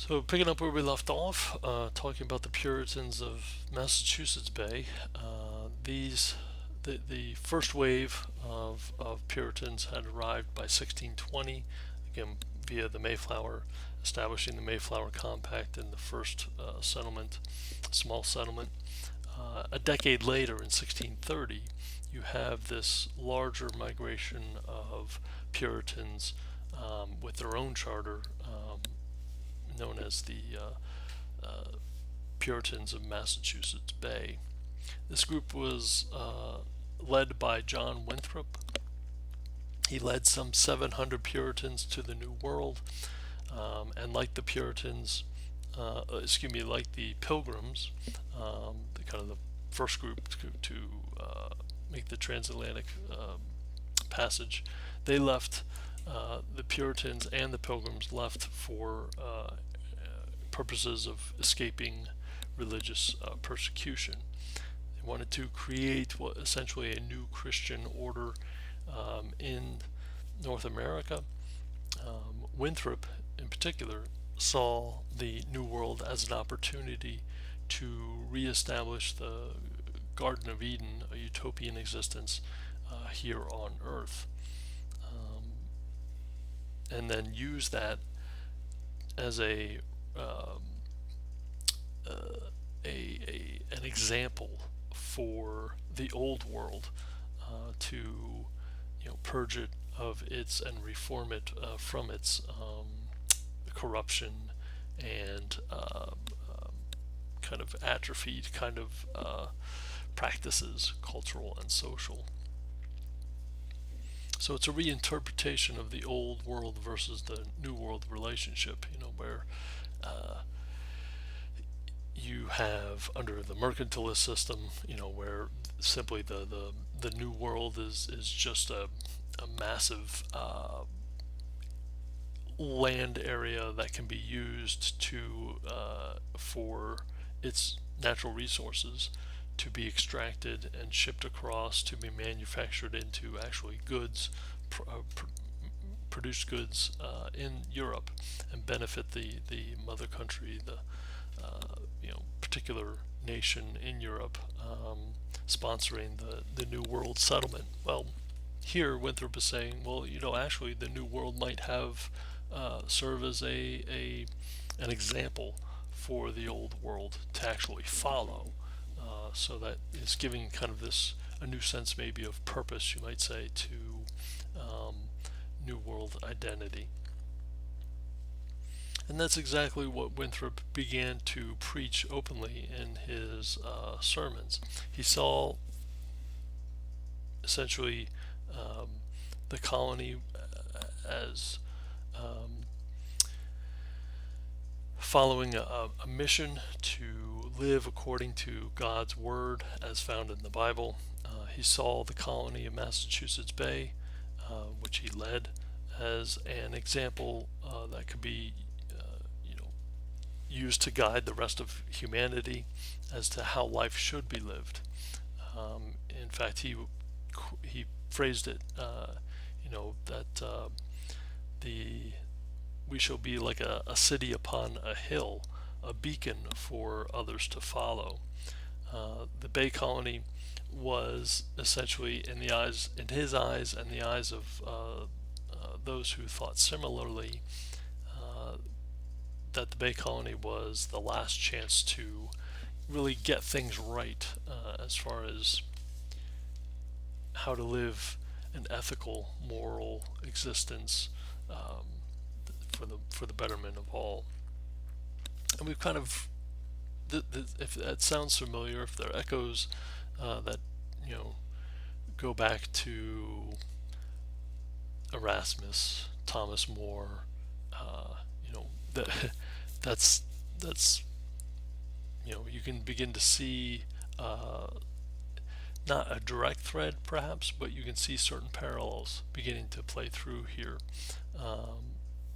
So picking up where we left off, talking about the Puritans of Massachusetts Bay, the first wave of Puritans had arrived by 1620, again via the Mayflower, establishing the Mayflower Compact in the first settlement, small settlement. A decade later, in 1630, you have this larger migration of Puritans with their own charter, known as the Puritans of Massachusetts Bay. This group was led by John Winthrop. He led some 700 Puritans to the New World, and like the Puritans, like the Pilgrims, kind of the first group to make the transatlantic passage, they left. The Puritans and the Pilgrims left for purposes of escaping religious persecution. They wanted to create what essentially a new Christian order in North America. Winthrop, in particular, saw the New World as an opportunity to reestablish the Garden of Eden, a utopian existence here on Earth, and then use that as um, an example for the old world to purge it of its and reform it from its corruption and kind of atrophied kind of practices, cultural and social. So it's a reinterpretation of the old world versus the new world relationship, where uh, you have under the mercantilist system, where simply the new world is just a massive land area that can be used to for its natural resources to be extracted and shipped across to be manufactured into actually goods, produced goods in Europe, and benefit the mother country, the particular nation in Europe, sponsoring the New World settlement. Well, here Winthrop is saying, well, actually the New World might have serve as an example for the old world to actually follow. So that is giving kind of this a new sense maybe of purpose, you might say, to um, New World identity. And that's exactly what Winthrop began to preach openly in his sermons. He saw essentially um, the colony as um, following a mission to live according to God's Word as found in the Bible. He saw the colony of Massachusetts Bay, which he led, as an example that could be used to guide the rest of humanity as to how life should be lived. In fact, he phrased it, that the we shall be like a city upon a hill, a beacon for others to follow. The Bay Colony was essentially, in his eyes, and the eyes of those who thought similarly, uh, that the Bay Colony was the last chance to really get things right as far as how to live an ethical, moral existence for the betterment of all. And we've kind of, if that sounds familiar, if there are echoes that you know go back to Erasmus, Thomas More, that that's that's you can begin to see not a direct thread perhaps, but you can see certain parallels beginning to play through here.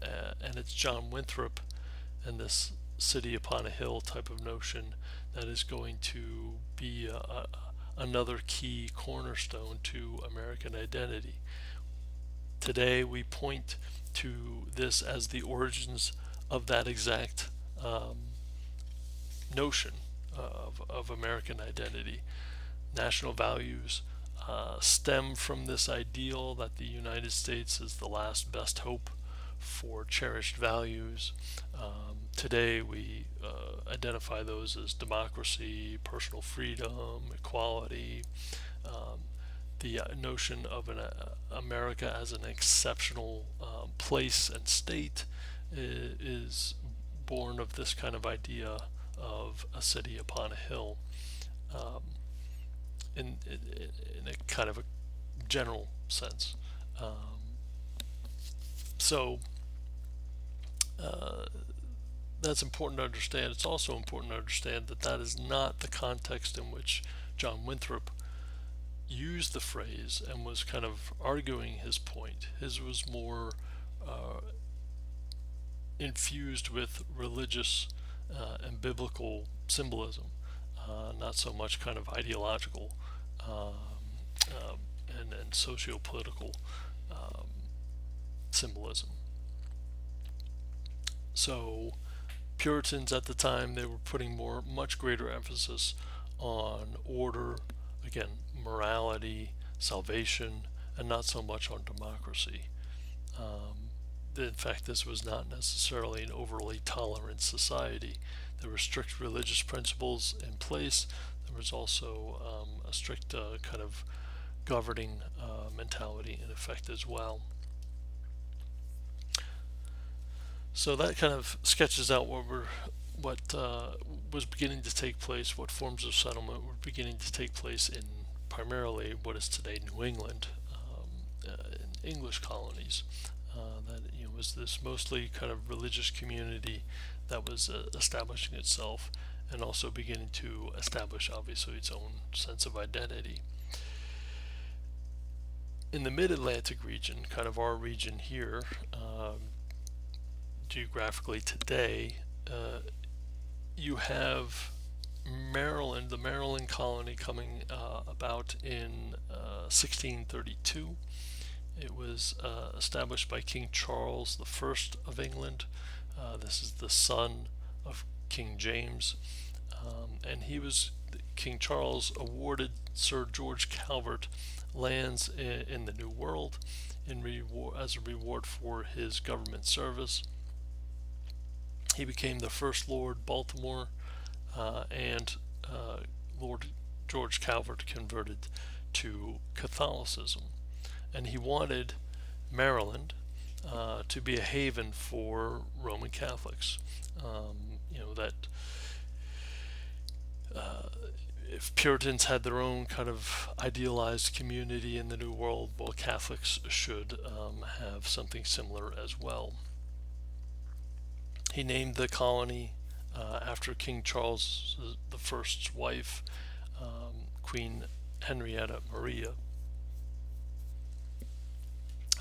And it's John Winthrop and this city upon a hill type of notion that is going to be another key cornerstone to American identity. Today we point to this as the origins of that exact notion of American identity. National values stem from this ideal that the United States is the last best hope for cherished values. Today we identify those as democracy, personal freedom, equality, the notion of America as an exceptional place and state is born of this kind of idea of a city upon a hill, um, in a kind of a general sense. Um, so uh, that's important to understand. It's also important to understand that that is not the context in which John Winthrop used the phrase and was kind of arguing his point. His was more uh, infused with religious and biblical symbolism, not so much kind of ideological um, um, and socio-political um, symbolism. So Puritans at the time, they were putting much greater emphasis on order, again, morality, salvation, and not so much on democracy. Um, in fact, this was not necessarily an overly tolerant society. There were strict religious principles in place. There was also a strict kind of governing mentality in effect as well. So that kind of sketches out what was beginning to take place, what forms of settlement were beginning to take place in primarily what is today New England, in English colonies. That was this mostly kind of religious community that was establishing itself and also beginning to establish obviously its own sense of identity. In the mid-Atlantic region, kind of our region here, geographically today, you have Maryland, the Maryland colony coming about in 1632. It was established by King Charles I of England. This is the son of King James, and King Charles awarded Sir George Calvert lands in the New World as a reward for his government service. He became the first Lord Baltimore, and Lord George Calvert converted to Catholicism. And he wanted Maryland to be a haven for Roman Catholics. That if Puritans had their own kind of idealized community in the New World, well, Catholics should have something similar as well. He named the colony after King Charles I's wife, Queen Henrietta Maria.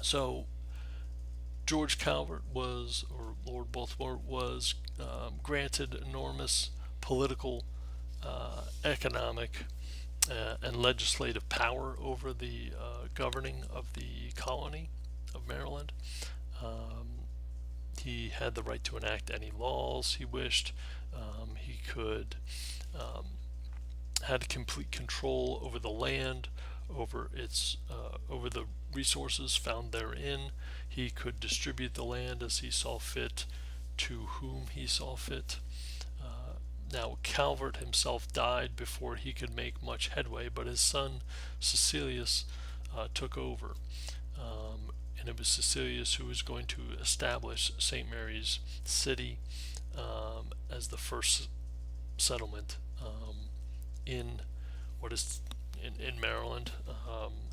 So George Calvert or Lord Baltimore, was granted enormous political, economic, and legislative power over the governing of the colony of Maryland. He had the right to enact any laws he wished. He could had complete control over the land, over the resources found therein. He could distribute the land as he saw fit, to whom he saw fit. Now Calvert himself died before he could make much headway, but his son Cecilius took over. And it was Cecilius who was going to establish St. Mary's City as the first settlement in what is in Maryland,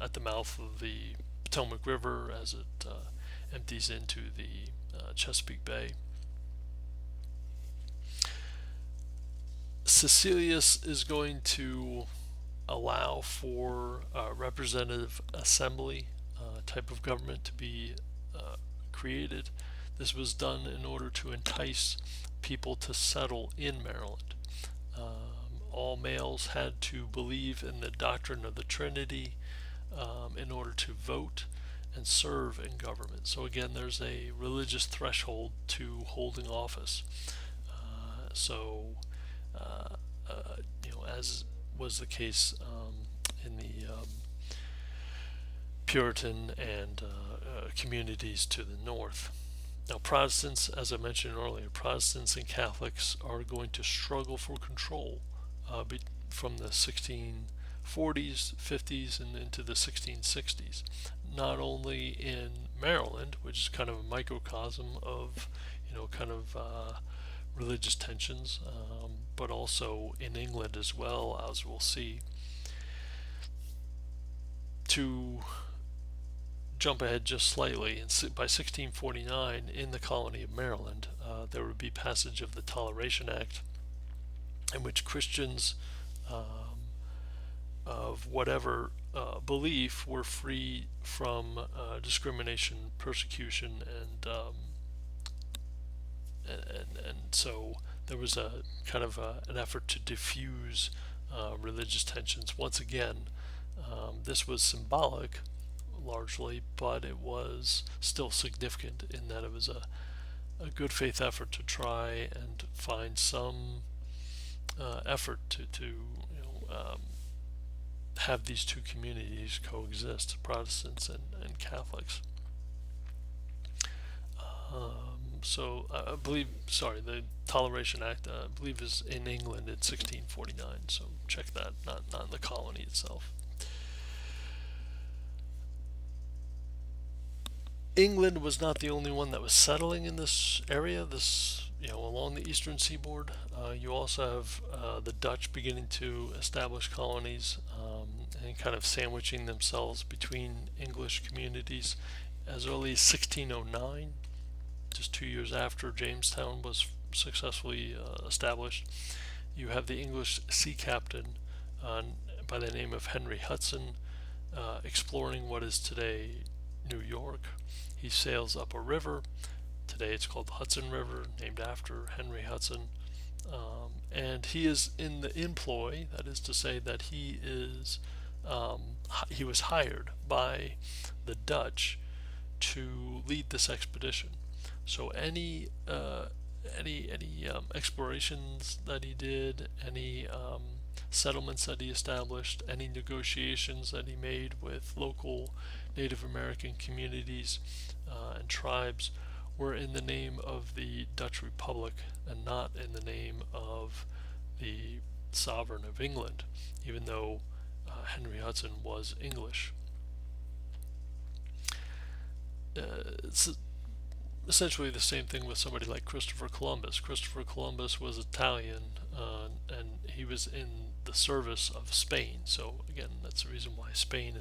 at the mouth of the Potomac River as it empties into the Chesapeake Bay. Cecilius is going to allow for a representative assembly type of government to be created. This was done in order to entice people to settle in Maryland. All males had to believe in the doctrine of the Trinity in order to vote and serve in government. So again, there's a religious threshold to holding office. So, uh, as was the case in the Puritan and communities to the north. Now, Protestants, as I mentioned earlier, Protestants and Catholics are going to struggle for control from the 1640s, 50s, and into the 1660s. Not only in Maryland, which is kind of a microcosm of, kind of religious tensions, but also in England as well, as we'll see. To jump ahead just slightly, by 1649, in the colony of Maryland, there would be passage of the Toleration Act, in which Christians of whatever belief were free from discrimination, persecution, and so there was a kind of an effort to diffuse religious tensions. Once again, this was symbolic largely, but it was still significant in that it was a good faith effort to try and find some effort to have these two communities coexist, Protestants and Catholics. So I believe, the Toleration Act, I believe, is in England in 1649. So check that, not in the colony itself. England was not the only one that was settling in this area, along the eastern seaboard. You also have the Dutch beginning to establish colonies and kind of sandwiching themselves between English communities as early as 1609, just 2 years after Jamestown was successfully established. You have the English sea captain by the name of Henry Hudson exploring what is today New York. He sails up a river. Today it's called the Hudson River, named after Henry Hudson. And he is in the employ, that is to say that he was hired by the Dutch to lead this expedition. So any explorations that he did, any settlements that he established, any negotiations that he made with local Native American communities and tribes were in the name of the Dutch Republic and not in the name of the sovereign of England, even though Henry Hudson was English. It's essentially the same thing with somebody like Christopher Columbus. Christopher Columbus was Italian, and he was in the service of Spain. So again, that's the reason why Spain is